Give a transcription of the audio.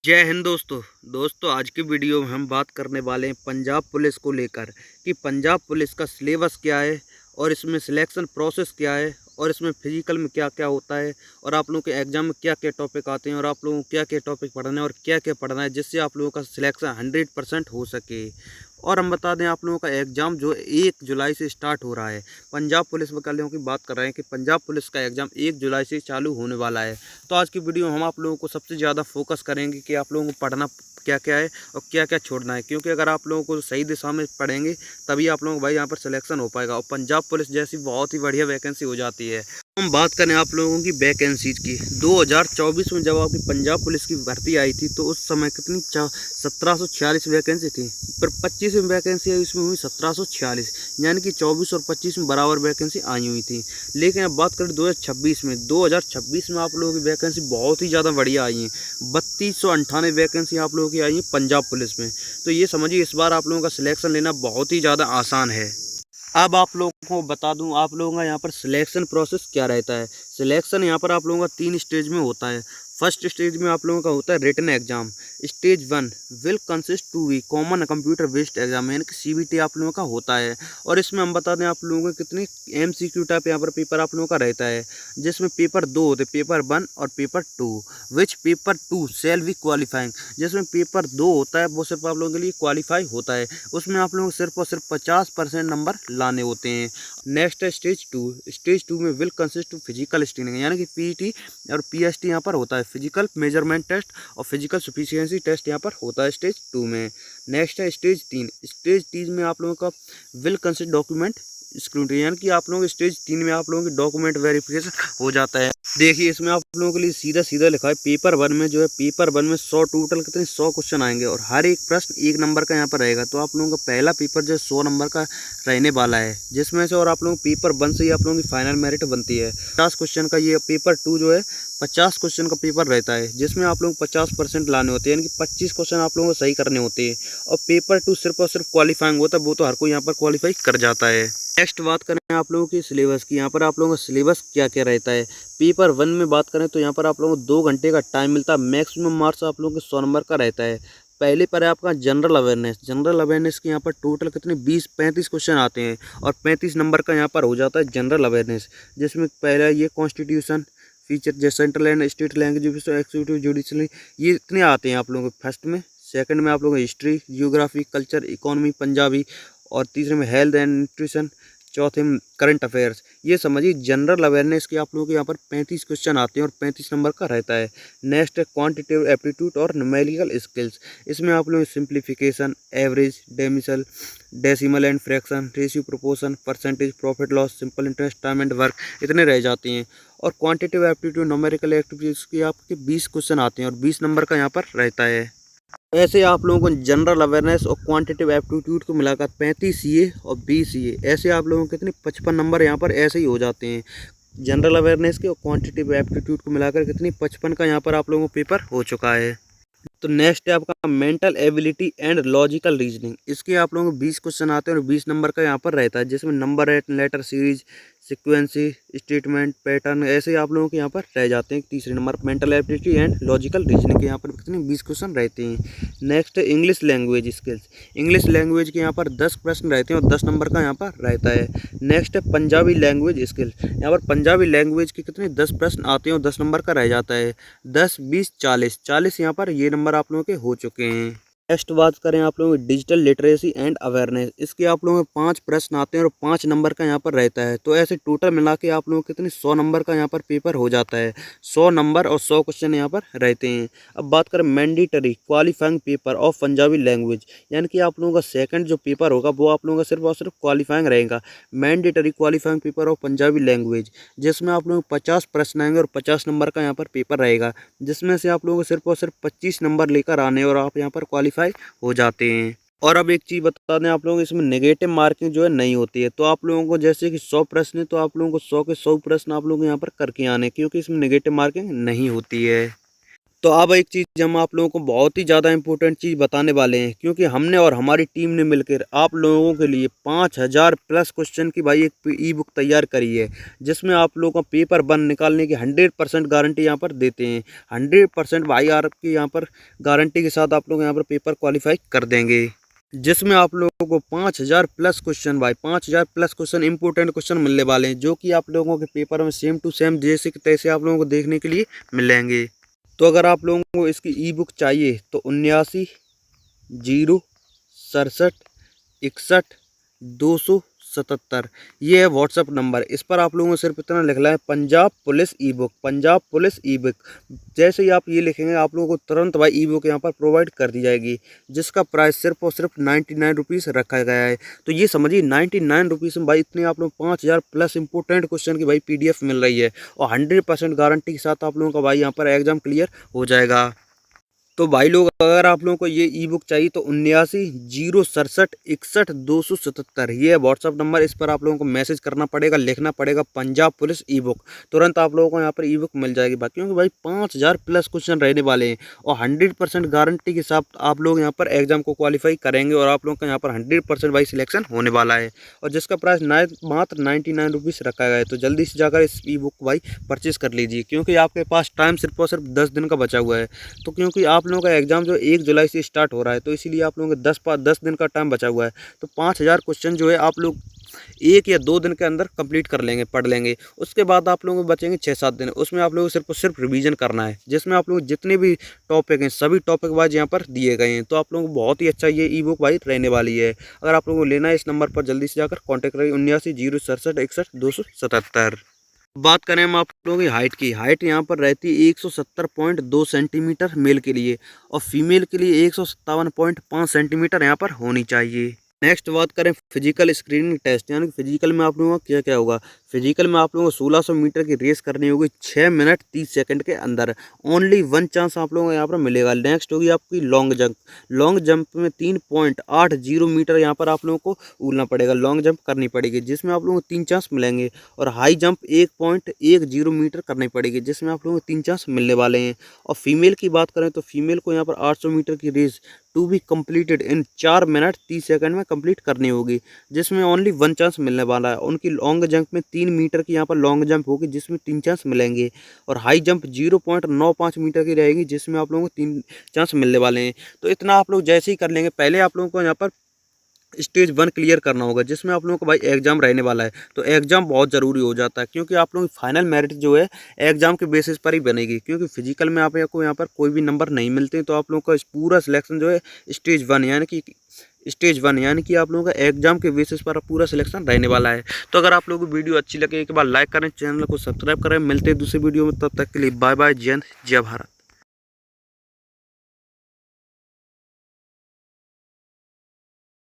जय हिंद दोस्तों आज की वीडियो में हम बात करने वाले हैं पंजाब पुलिस को लेकर कि पंजाब पुलिस का सिलेबस क्या है और इसमें सिलेक्शन प्रोसेस क्या है और इसमें फिजिकल में क्या क्या होता है और आप लोगों के एग्जाम में क्या क्या टॉपिक आते हैं और आप लोगों को क्या क्या टॉपिक पढ़ना है और क्या क्या पढ़ना है जिससे आप लोगों का सिलेक्शन 100% हो सके। और हम बता दें आप लोगों का एग्ज़ाम जो 1 जुलाई से स्टार्ट हो रहा है। पंजाब पुलिस वालों की बात कर रहे हैं कि पंजाब पुलिस का एग्ज़ाम 1 जुलाई से चालू होने वाला है। तो आज की वीडियो में हम आप लोगों को सबसे ज़्यादा फोकस करेंगे कि आप लोगों को पढ़ना क्या क्या है और क्या क्या छोड़ना है, क्योंकि अगर आप लोगों को सही दिशा में पढ़ेंगे तभी आप लोगों को भाई यहाँ पर सिलेक्शन हो पाएगा और पंजाब पुलिस जैसी बहुत ही बढ़िया वैकेंसी हो जाती है। हम बात करें आप लोगों की वैकेंसीज की, 2024 में जब आपकी पंजाब पुलिस की भर्ती आई थी तो उस समय कितनी 1746 वैकेंसी थी, पर 25 में वैकेंसी है इसमें हुई 1746, यानी कि 24 और 25 में बराबर वैकेंसी आई हुई थी। लेकिन अब बात करें 2026 में आप लोगों की वैकेंसी बहुत ही ज़्यादा बढ़िया आई है। 3298 वैकेंसी आप लोगों की आई है पंजाब पुलिस में। तो ये समझिए इस बार आप लोगों का सिलेक्शन लेना बहुत ही ज़्यादा आसान है। अब आप लोगों को बता दूं आप लोगों का यहाँ पर सिलेक्शन प्रोसेस क्या रहता है। सिलेक्शन यहाँ पर आप लोगों का 3 स्टेज में होता है। फर्स्ट स्टेज में आप लोगों का होता है written exam. Stage 1 will consist to we common computer based exam, यानी कि CBT आप लोगों का होता है। और इसमें हम बता दें आप लोगों को कितने MCQ टाइप यहाँ पर पेपर आप लोगों का रहता है, जिसमें पेपर 2 होते हैं, पेपर 1 और paper 2। Which paper 2 shall be qualifying, जिसमें पेपर 2 होता है वो सिर्फ आप लोगों के लिए क्वालिफाई होता है, उसमें आप लोगों को सिर्फ और सिर्फ 50% नंबर लाने होते हैं। नेक्स्ट है स्टेज 2। स्टेज 2 में विल कंसिस्ट फिजिकल स्क्रीनिंग, यानी कि PET और PST यहाँ पर होता है, फिजिकल मेजरमेंट टेस्ट और फिजिकल सफिशिएंसी टेस्ट यहाँ पर होता है स्टेज 2 में। नेक्स्ट है स्टेज 3। स्टेज 3 में आप लोगों का विल कंसिस्ट डॉक्यूमेंट स्क्रूटनी, यानी कि आप लोगों के स्टेज 3 में आप लोगों की डॉक्यूमेंट वेरिफिकेशन हो जाता है। देखिए इसमें आप लोगों के लिए सीधा सीधा लिखा है, पेपर 1 में जो है पेपर 1 में 100 टोटल कितने 100 क्वेश्चन आएंगे और हर एक प्रश्न 1 नंबर का यहाँ पर रहेगा। तो आप लोगों का पहला पेपर जो 100 नंबर का रहने वाला है, जिसमें से और आप लोगों को पेपर 1 से ही आप लोगों की फाइनल मेरिट बनती है 50 क्वेश्चन का। ये पेपर 2 जो है 50 क्वेश्चन का पेपर रहता है, जिसमें आप लोग 50% लाने होते हैं, यानी कि 25 क्वेश्चन आप लोगों को सही करने होते हैं। और पेपर 2 सिर्फ और सिर्फ क्वालिफाइंग होता है, वो तो हर कोई यहाँ पर क्वालिफाई कर जाता है। नेक्स्ट बात करें आप लोगों की सिलेबस की, यहाँ पर आप लोगों का सिलेबस क्या क्या रहता है। पेपर 1 में बात करें तो यहाँ पर आप लोगों को 2 घंटे का टाइम मिलता है, मैक्सिमम मार्क्स आप लोगों के 100 नंबर का रहता है। पहले पर है आपका जनरल अवेयरनेस। जनरल अवेयरनेस के यहाँ पर टोटल कितने 20-35 क्वेश्चन आते हैं और 35 नंबर का यहाँ पर हो जाता है जनरल अवेयरनेस, जिसमें पहला ये कॉन्स्टिट्यूशन फीचर जैसे central and state language executive judiciary, ये इतने आते हैं आप लोगों को फर्स्ट में। सेकंड में आप लोगों को history, geography, culture, economy, Punjabi, और तीसरे में हेल्थ एंड न्यूट्रिशन, चौथे में करंट अफेयर्स। ये समझिए जनरल अवेयरनेस के आप लोगों के यहाँ पर 35 क्वेश्चन आते हैं और 35 नंबर का रहता है। नेक्स्ट है क्वांटिटेटिव एप्टीट्यूड और न्यूमेरिकल स्किल्स। इसमें आप लोग simplification, average, decimal and fraction, ratio, proportion, percentage, profit loss, simple interest, time and work, इतने रह जाते हैं। और क्वांटिटेटिव एप्टीट्यूड, न्यूमेरिकल एक्टिविटीज़ के आपके 20 क्वेश्चन आते हैं और 20 नंबर का यहाँ पर रहता है। ऐसे आप लोगों को जनरल अवेयरनेस और क्वांटिटेटिव एप्टीट्यूड को मिलाकर 35 CA और 20 CA, ऐसे आप लोगों के कितने 55 नंबर यहाँ पर ऐसे ही हो जाते हैं। जनरल अवेयरनेस के और क्वांटिटेटिव एप्टीट्यूड को मिलाकर कितनी 55 का यहाँ पर आप लोगों को पेपर हो चुका है। तो नेक्स्ट है आपका mental ability and logical reasoning. इसके आप लोगों को 20 क्वेश्चन आते हैं और 20 नंबर का यहाँ पर रहता है, जिसमें number, letter series, sequence, statement, pattern, ऐसे आप लोगों के यहाँ पर रह जाते हैं। तीसरे number mental ability and logical reasoning के यहाँ पर कितने 20 क्वेश्चन रहते हैं। नेक्स्ट है English language skills. English language के यहाँ पर 10 प्रश्न रहते हैं और 10 नंबर का यहाँ पर रहता है। नेक्स्ट है पंजाबी लैंग्वेज स्किल्स। यहाँ पर पंजाबी लैंग्वेज के कितने 10 प्रश्न आते हैं और 10 नंबर का रह जाता है। 10, 20, 40 यहाँ पर ये नंबर आप लोगों के हो चुके हैं। नेक्स्ट बात करें आप लोगों की डिजिटल लिटरेसी एंड अवेयरनेस। इसके आप लोगों को 5 प्रश्न आते हैं और 5 नंबर का यहाँ पर रहता है। तो ऐसे टोटल मिला के आप लोगों को कितने 100 नंबर का यहाँ पर पेपर हो जाता है। 100 नंबर और 100 क्वेश्चन यहाँ पर रहते हैं। अब बात करें mandatory qualifying paper of Punjabi language, यानी कि आप लोगों का सेकंड जो पेपर होगा वो आप लोगों का सिर्फ और सिर्फ क्वालिफाइंग रहेगा। Mandatory qualifying paper of Punjabi language, जिसमें आप लोगों को 50 प्रश्न आएंगे और 50 नंबर का यहाँ पर पेपर रहेगा, जिसमें से आप लोगों को सिर्फ और सिर्फ 25 नंबर लेकर आने और आप यहाँ पर क्वालिफाई हो जाते हैं। और अब एक चीज़ बता दें आप लोगों को, इसमें नेगेटिव मार्किंग जो है नहीं होती है। तो आप लोगों को जैसे कि 100 प्रश्न है तो आप लोगों को 100 के 100 प्रश्न आप लोगों को यहाँ पर करके आने, क्योंकि इसमें नेगेटिव मार्किंग नहीं होती है। तो अब एक चीज़ हम आप लोगों को बहुत ही ज़्यादा इम्पोर्टेंट चीज़ बताने वाले हैं, क्योंकि हमने और हमारी टीम ने मिलकर आप लोगों के लिए 5000 प्लस क्वेश्चन की भाई एक ई बुक तैयार करी है, जिसमें आप लोगों का पेपर 1 निकालने की 100% गारंटी यहाँ पर देते हैं। 100% भाई आपकी यहाँ पर गारंटी के साथ आप लोग यहाँ पर पेपर क्वालिफाई कर देंगे, जिसमें आप लोगों को 5000 प्लस क्वेश्चन भाई 5000 प्लस क्वेश्चन इंपॉर्टेंट क्वेश्चन मिलने वाले हैं, जो कि आप लोगों के पेपर में सेम टू सेम जैसे कि तैसे आप लोगों को देखने के लिए मिलेंगे। तो अगर आप लोगों को इसकी ई बुक चाहिए तो 79 0 67 61 277 ये है व्हाट्सअप नंबर। इस पर आप लोगों को सिर्फ इतना लिखना है पंजाब पुलिस ई बुक, पंजाब पुलिस ई बुक। जैसे ही आप ये लिखेंगे आप लोगों को तुरंत भाई ई बुक यहाँ पर प्रोवाइड कर दी जाएगी, जिसका प्राइस सिर्फ और सिर्फ 99 रुपीज़ रखा गया है। तो ये समझिए 99 रुपीज़ में भाई इतने आप लोग 5000 प्लस इंपॉर्टेंट क्वेश्चन की भाई PDF मिल रही है, और 100% गारंटी के साथ आप लोगों का भाई यहाँ पर एग्जाम क्लियर हो जाएगा। तो भाई लोग अगर आप लोगों को ये ई बुक चाहिए तो 79 0 67 61 277 ये है व्हाट्सअप नंबर। इस पर आप लोगों को मैसेज करना पड़ेगा, लिखना पड़ेगा पंजाब पुलिस ई बुक, तुरंत आप लोगों को यहाँ पर ई बुक मिल जाएगी भाई। क्योंकि भाई 5000 प्लस क्वेश्चन रहने वाले हैं, और 100% गारंटी के साथ आप लोग यहाँ पर एग्जाम को क्वालिफाई करेंगे, और आप लोगों का यहाँ पर 100% भाई सिलेक्शन होने वाला है, और जिसका प्राइस मात्र 99 रुपीज़ रखा गया है। तो जल्दी से जाकर इस ई बुक भाई परचेज़ कर लीजिए, क्योंकि आपके पास टाइम सिर्फ और सिर्फ 10 दिन का बचा हुआ है। तो क्योंकि आप लोगों का एग्जाम जो 1 जुलाई से स्टार्ट हो रहा है, तो इसीलिए आप लोगों के 10 दिन का टाइम बचा हुआ है। तो 5000 क्वेश्चन जो है आप लोग 1 या 2 दिन के अंदर कंप्लीट कर लेंगे, पढ़ लेंगे। उसके बाद आप लोगों को बचेंगे 6-7 दिन, उसमें आप लोगों को सिर्फ और सिर्फ रिवीजन करना है, जिसमें आप लोग जितने भी टॉपिक हैं सभी टॉपिक वाइज यहाँ पर दिए गए हैं। तो आप लोगों को बहुत ही अच्छा ये ई बुक भाई रहने वाली है। अगर आप लोगों को लेना है इस नंबर पर जल्दी से जाकर कॉन्टैक्ट करिए 79 0 67 61 277। बात करें हम आप लोगों की हाइट यहाँ पर रहती है 170.2 सेंटीमीटर मेल के लिए, और फीमेल के लिए 157.5 सेंटीमीटर यहाँ पर होनी चाहिए। नेक्स्ट बात करें फिजिकल स्क्रीनिंग टेस्ट, यानी कि फिजिकल में आप लोगों का क्या क्या होगा। फिजिकल में आप लोगों को 1600 मीटर की रेस करनी होगी 6 मिनट 30 सेकंड के अंदर। ओनली 1 चांस आप लोगों को यहाँ पर मिलेगा। नेक्स्ट होगी आपकी लॉन्ग जंप। लॉन्ग जंप में 3.80 मीटर यहाँ पर आप लोगों को उड़ना पड़ेगा, लॉन्ग जंप करनी पड़ेगी, जिसमें आप लोगों को 3 चांस मिलेंगे। और हाई जंप 1.10 मीटर करनी पड़ेगी, जिसमें आप लोगों को 3 चांस मिलने वाले हैं। और फीमेल की बात करें तो फीमेल को यहाँ पर 800 मीटर की race to be completed in 4 minute 30 second में कंप्लीट करनी होगी, जिसमें ओनली 1 चांस मिलने वाला है। उनकी लॉन्ग जंप में 3 मीटर की यहाँ पर लॉन्ग जंप होगी, जिसमें 3 चांस मिलेंगे। और हाई जंप 0.95 मीटर की रहेगी, जिसमें आप लोगों को 3 चांस मिलने वाले हैं। तो इतना आप लोग जैसे ही कर लेंगे, पहले आप लोगों को यहाँ पर स्टेज 1 क्लियर करना होगा, जिसमें आप लोगों को भाई एग्जाम रहने वाला है। तो एग्जाम बहुत ज़रूरी हो जाता है, क्योंकि आप लोगों की फाइनल मेरिट जो है एग्जाम के बेसिस पर ही बनेगी। क्योंकि फिजिकल में आपको यहाँ पर कोई भी नंबर नहीं मिलते, तो आप लोगों का पूरा सिलेक्शन जो है स्टेज 1 यानी कि आप लोगों का एग्जाम के बेसिस पर पूरा सिलेक्शन रहने वाला है। तो अगर आप लोगों को वीडियो अच्छी लगे एक बार लाइक करें, चैनल को सब्सक्राइब करें। मिलते हैं दूसरे वीडियो में, तब तक के लिए बाय बाय। जय हिंद, जय भारत।